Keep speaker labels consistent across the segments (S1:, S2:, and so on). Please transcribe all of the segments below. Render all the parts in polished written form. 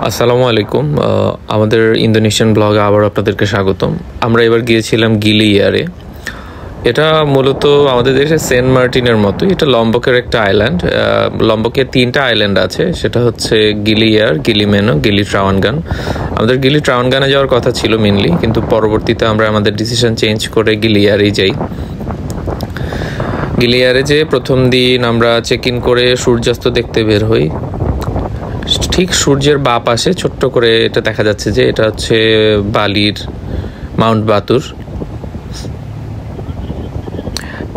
S1: আসসালামু আলাইকুম। আমাদের ইন্দোনেশিয়ান ব্লগে আবার আপনাদেরকে স্বাগতম। আমরা এবার গিয়েছিলাম গিলি ইয়ারে। এটা মূলত আমাদের দেশের সেন্ট মার্টিনের মতো। এটা লম্বকের একটা আইল্যান্ড। লম্বকের 3টা আইল্যান্ড আছে, সেটা হচ্ছে গিলি ইয়ার, গিলি মেনো, গিলি ট্রাওয়ানগান। আমাদের গিলি ট্রাওয়ানগানে যাওয়ার কথা ছিল মেনলি, কিন্তু পরবর্তীতে আমরা আমাদের ডিসিশন চেঞ্জ করে গিলি ইয়ারেই যাই। গিলি ইয়ারে যে প্রথম দিন আমরা চেক ইন করে সূর্যাস্ত দেখতে বের হই। ঠিক সূর্যের বাঁ পাশে ছোট্ট করে এটা দেখা যাচ্ছে যে এটা হচ্ছে বালির মাউন্ট বাতুর।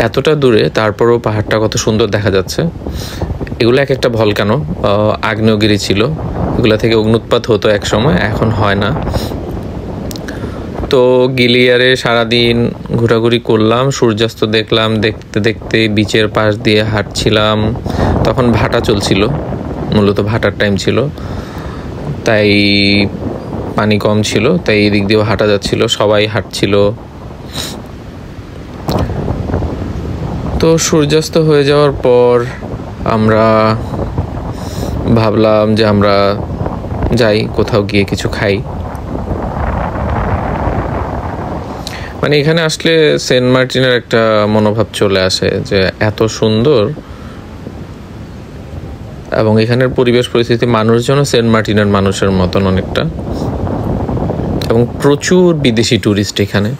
S1: এতটা দূরে তারপরও পাহাড়টা কত সুন্দর দেখা যাচ্ছে। এগুলো এক একটা ভলকানো, আগ্নেয়গিরি ছিল। এগুলো থেকে অগ্নুৎপাত হতো এক সময়, এখন হয় না। তো গিলিয়ারে সারাদিন ঘোরাঘুরি করলাম, সূর্যাস্ত দেখলাম। দেখতে দেখতে বিচের পাশ দিয়ে হাঁটছিলাম। তখন ভাটা চলছিল, মূলত ভাটার টাইম ছিল, তাই পানি কম ছিল, তাই এই দিক দিয়েও হাঁটা যাচ্ছিল, সবাই হাঁটছিল। তো সূর্যাস্ত হয়ে যাওয়ার পর আমরা ভাবলাম যে আমরা যাই, কোথাও গিয়ে কিছু খাই। মানে এখানে আসলে সেন্ট মার্টিনের একটা মনোভাব চলে আসে যে এত সুন্দর, এবং এখানের পরিবেশ পরিস্থিতি, মানুষজন সেন্ট মার্টিনের মানুষের মতন অনেকটা, এবং প্রচুর বিদেশি ট্যুরিস্ট এখানে।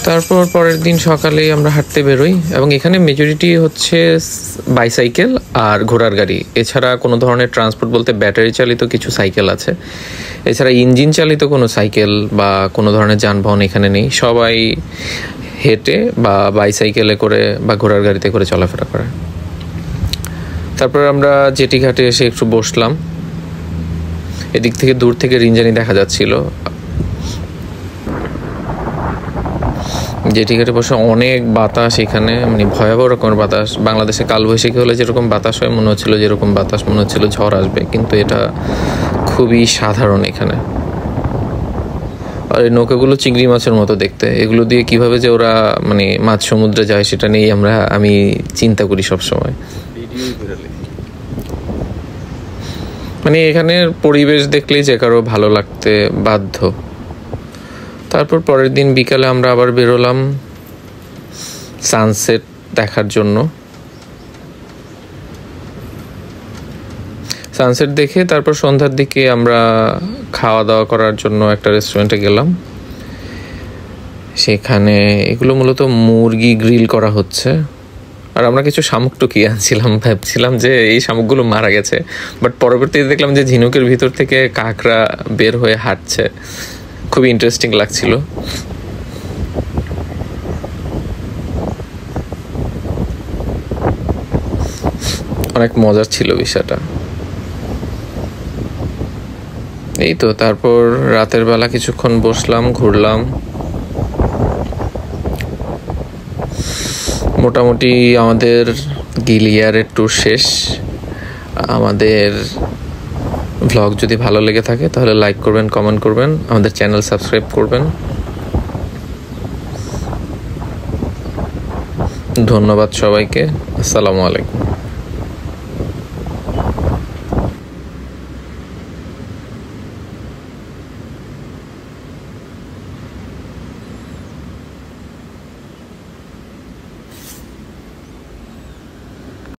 S1: তারপর পরের দিন সকালেই আমরা হাঁটতে বেরোই, এবং এখানে মেজরিটি হচ্ছে বাইসাইকেল আর ঘোড়ার গাড়ি। এছাড়া কোনো ধরনের ট্রান্সপোর্ট বলতে ব্যাটারি চালিত কিছু সাইকেল আছে, এছাড়া ইঞ্জিন চালিত কোনো সাইকেল বা কোনো ধরনের যানবাহন এখানে নেই। সবাই হেঁটে বা বাইসাইকেলে করে বা ঘোড়ার গাড়িতে করে চলাফেরা করে। তারপর আমরা জেটি ঘাটে এসে একটু বসলাম। এদিক থেকে দূর থেকে রিঞ্জানি দেখা যাচ্ছিল। জেটি ঘাটে বসে অনেক বাতাস এখানে, মানে ভয়াবহ রকমের বাতাস। বাংলাদেশে কালবৈশাখী হলে যেরকম বাতাস হয়, মনে হচ্ছিল যেরকম বাতাস, মনে হচ্ছিল ঝড় আসবে, কিন্তু এটা খুবই সাধারণ এখানে। আর এই নৌকাগুলো চিংড়ি মাছের মতো দেখতে। এগুলো দিয়ে কিভাবে যে ওরা মানে মাছ সমুদ্রে যায় সেটা নিয়েই আমি চিন্তা করি সবসময়। মানে এখানের পরিবেশ দেখলেই যে কারো ভালো লাগতে বাধ্য। তারপর পরের দিন বিকালে আমরা আবার বেরোলাম সানসেট দেখার জন্য। সানসেট দেখে তারপর সন্ধ্যার দিকে আমরা খাওয়া দাওয়া করার জন্য একটা রেস্টুরেন্টে গেলাম। সেখানে এগুলো মূলত মুরগি গ্রিল করা হচ্ছে, আর আমরা কিছু শামুক টুকিয়ে আনছিলাম। ভাবছিলাম যে এই শামুকগুলো মারা গেছে, বাট পরবর্তীতে দেখলাম যে ঝিনুকের ভিতর থেকে কাঁকড়া বের হয়ে হাঁটছে। খুবই ইন্টারেস্টিং লাগছিল। অনেক মজার ছিল বিষয়টা। এই তো তারপর রাতের বেলা কিছুক্ষণ বসলাম, ঘুরলাম। মোটামুটি আমাদের গিলিয়ারের ট্যুর শেষ। আমাদের ভ্লগ যদি ভালো লেগে থাকে তাহলে লাইক করবেন, কমেন্ট করবেন, আমাদের চ্যানেল সাবস্ক্রাইব করবেন। ধন্যবাদ সবাইকে। আসসালামু আলাইকুম।